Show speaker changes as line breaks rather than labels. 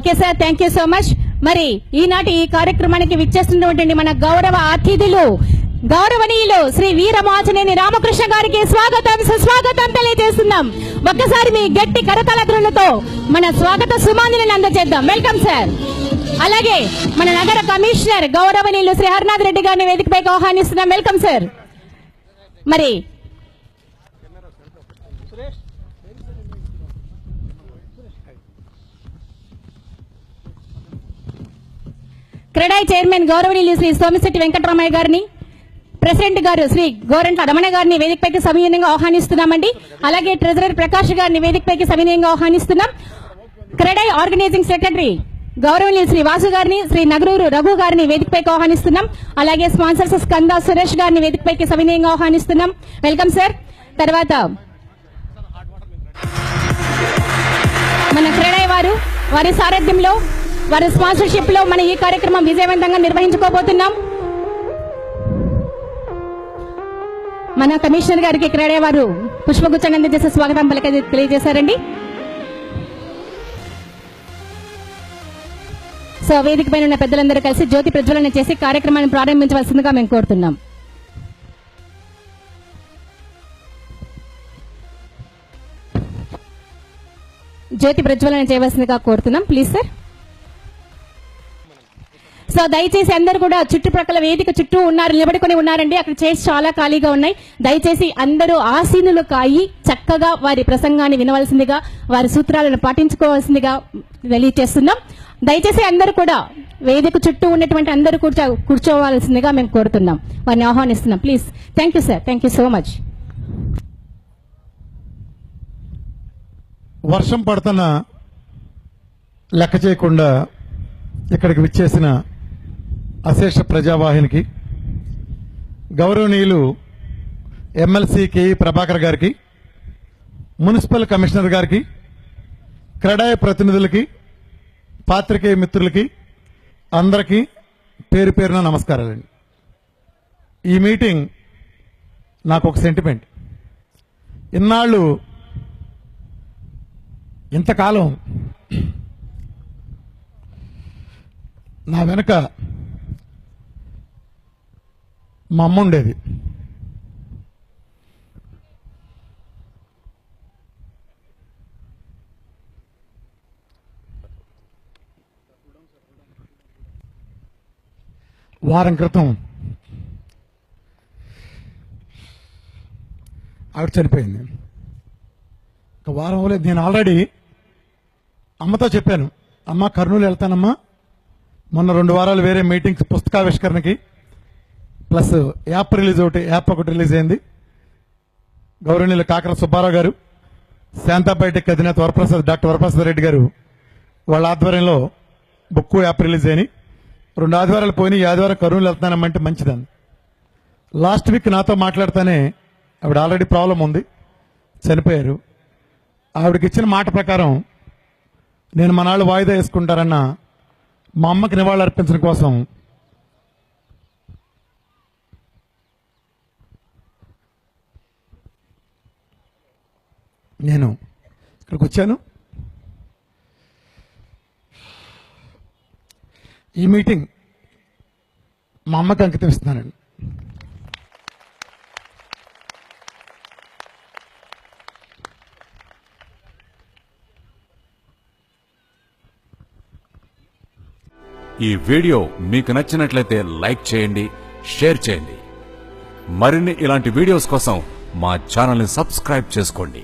Okay sir, thank you so much. మరి ఈనాటి ఈ కార్యక్రమానికి విచ్చేస్తున్నటువంటి మన గౌరవ అతిథులు గౌరవనీయులు శ్రీ వీరమాచనేని రామకృష్ణ గారికి స్వాగతం సుస్వాగతం తెలియజేస్తున్నాం. ఒక్కసారి మీ గట్టి కరతాళధ్వనులతో మన స్వాగత సుమాంజలిని అందజేద్దాం. Welcome sir. అలాగే మన నగర కమిషనర్ గౌరవనీయులు శ్రీ హరినాథ్ రెడ్డి గారిని వేదికపైకి ఆహ్వానిస్తున్నాం. Welcome sir. మరి క్రెడాయ్ చైర్మన్ గౌరవనీయులు శ్రీ సోమిశెట్టి వెంకటరామయ్య గారిని, ప్రెసిడెంట్ గారు శ్రీ గోరంట్ల రమణ గారిని వేదికపైకి సవినయంగా ఆహ్వానిస్తున్నామండి. అలాగే ట్రెజరర్ ప్రకాష్ గారిని వేదికపైకి సవినయంగా ఆహ్వానిస్తున్నాం. క్రెడాయ్ ఆర్గనైజింగ్ సెక్రటరీ గౌరవనీయులు శ్రీ వాసు గారిని, శ్రీ నగరూరు రఘు గారిని వేదికపైకి ఆహ్వానిస్తున్నాం. అలాగే స్పాన్సర్స్ స్కంద సురేష్ గారిని వేదికపైకి సవినయంగా ఆహ్వానిస్తున్నాం. Welcome sir. తర్వాత మన క్రెడాయ్ వారి సారథ్యంలో వారి స్పాన్సర్షిప్ లో మన ఈ కార్యక్రమం విజయవంతంగా నిర్వహించుకోబోతున్నాం. మన కమిషనర్ గారికి క్రెడాయ్ వారు పుష్పగుచ్చాన్ని అందజేసే స్వాగతం తెలియజేశారండి. సో వేదిక పైన ఉన్న పెద్దలందరూ కలిసి జ్యోతి ప్రజ్వలన చేసి కార్యక్రమాన్ని ప్రారంభించవలసిందిగా మేము కోరుతున్నాం. జ్యోతి ప్రజ్వలన చేయవలసిందిగా కోరుతున్నాం. Please sir. సో దయచేసి అందరూ కూడా చుట్టుప్రక్కల వేదిక చుట్టూ నిలబడుకుని ఉన్నారండి. అక్కడ చైర్స్ చాలా ఖాళీగా ఉన్నాయి. దయచేసి అందరూ ఆసీనులు కాయి చక్కగా వారి ప్రసంగాన్ని వినవలసిందిగా, వారి సూత్రాలను పాటించుకోవాల్సిందిగా తెలియజేస్తున్నాం. దయచేసి అందరూ కూడా వేదిక చుట్టూ ఉన్నటువంటి అందరూ కూర్చోవాల్సిందిగా మేము కోరుతున్నాం, వారిని ఆహ్వానిస్తున్నాం. Please. Thank you sir. Thank you so much.
వర్షం పడుతున్న లెక్క చేయకుండా ఇక్కడికి విచ్చేసిన అశేష ప్రజావాహినికి, గౌరవనీయులు ఎమ్మెల్సీ కేఈ ప్రభాకర్ గారికి, మున్సిపల్ కమిషనర్ గారికి, క్రెడాయ్ ప్రతినిధులకి, పాత్రికేయ మిత్రులకి అందరికీ పేరు పేరున నమస్కారాలండి. ఈ మీటింగ్ నాకు ఒక సెంటిమెంట్. ఇన్నాళ్ళు ఇంతకాలం నా వెనక మా అమ్మ ఉండేది. వారం క్రితం ఆవిడ చనిపోయింది. ఒక వారం అవ్వలేదు. నేను ఆల్రెడీ అమ్మతో చెప్పాను, అమ్మ కర్నూలు వెళ్తానమ్మా, మొన్న 2 వారాలు వేరే మీటింగ్స్ పుస్తకావిష్కరణకి ప్లస్ యాప్ ఒకటి రిలీజ్ అయింది. గౌరవనీయులు కాకర సుబ్బారావు గారు, శాంతాబయోటెక్ అధినేత డాక్టర్ వరప్రసాద్ రెడ్డి గారు వాళ్ళ ఆధ్వర్యంలో బుక్ యాప్ రిలీజ్ అయినాయి. 2 ఆదివారాలు పోయినాయి. ఈ ఆదివారం కర్నూలు వెళ్తానమ్మంటే మంచిదని. లాస్ట్ వీక్ నాతో మాట్లాడితేనే ఆవిడ ఆల్రెడీ ప్రాబ్లం ఉంది, చనిపోయారు. ఆవిడకి ఇచ్చిన మాట ప్రకారం నేను మనాళ్ళు వాయిదా వేసుకుంటారన్న మా అమ్మకి నివాళులు అర్పించడం కోసం నేను ఇక్కడికి వచ్చాను. ఈ మీటింగ్ మా అమ్మకి అంకితం ఇస్తున్నానండి.
ఈ వీడియో మీకు నచ్చినట్లయితే లైక్ చేయండి, షేర్ చేయండి. మరిన్ని ఇలాంటి వీడియోస్ కోసం మా ఛానల్ని సబ్స్క్రైబ్ చేసుకోండి.